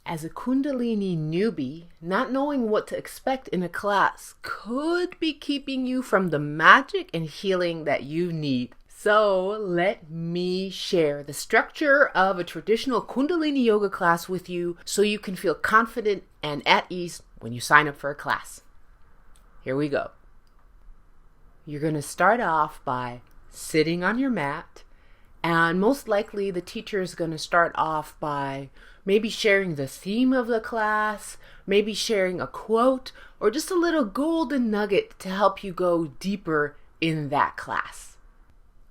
As a Kundalini newbie, not knowing what to expect in a class could be keeping you from the magic and healing that you need. So let me share the structure of a traditional Kundalini Yoga class with you so you can feel confident and at ease when you sign up for a class. Here we go. You're going to start off by sitting on your mat, and most likely the teacher is going to start off by maybe sharing the theme of the class, maybe sharing a quote, or just a little golden nugget to help you go deeper in that class.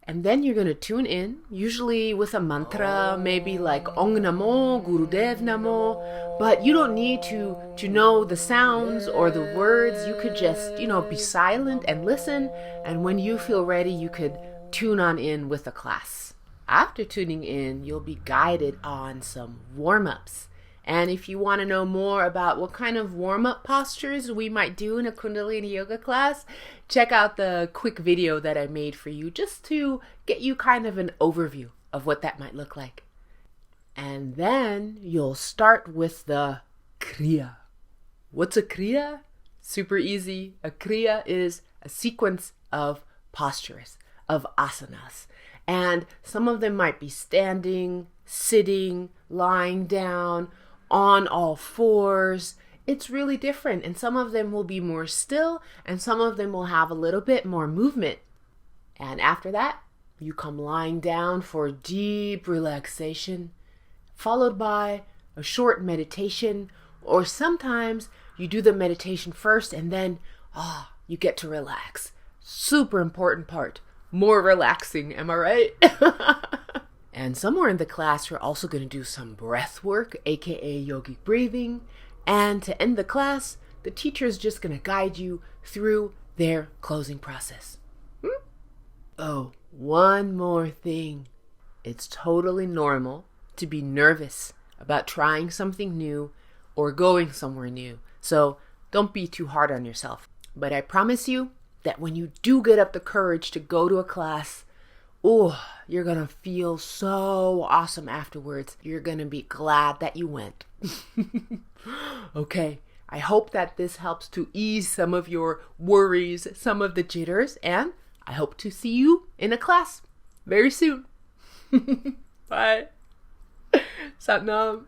And then you're going to tune in, usually with a mantra, maybe like Ong Namo, Gurudev Namo, but you don't need to know the sounds or the words. You could just, be silent and listen, and when you feel ready, you could tune on in with the class. After tuning in, you'll be guided on some warm-ups. And if you want to know more about what kind of warm-up postures we might do in a Kundalini Yoga class, check out the quick video that I made for you just to get you kind of an overview of what that might look like. And then you'll start with the Kriya. What's a Kriya? Super easy. A Kriya is a sequence of postures, of asanas. And some of them might be standing, sitting, lying down, on all fours. It's really different. And some of them will be more still, and some of them will have a little bit more movement. And after that, you come lying down for deep relaxation, followed by a short meditation, or sometimes you do the meditation first and then you get to relax. Super important part. More relaxing, am I right? And somewhere in the class, we're also going to do some breath work, aka yogic breathing. And to end the class, the teacher is just going to guide you through their closing process. Oh, one more thing. It's totally normal to be nervous about trying something new or going somewhere new. So don't be too hard on yourself. But I promise you that when you do get up the courage to go to a class, you're going to feel so awesome afterwards. You're going to be glad that you went. Okay, I hope that this helps to ease some of your worries, some of the jitters, and I hope to see you in a class very soon. Bye. Sat Nam.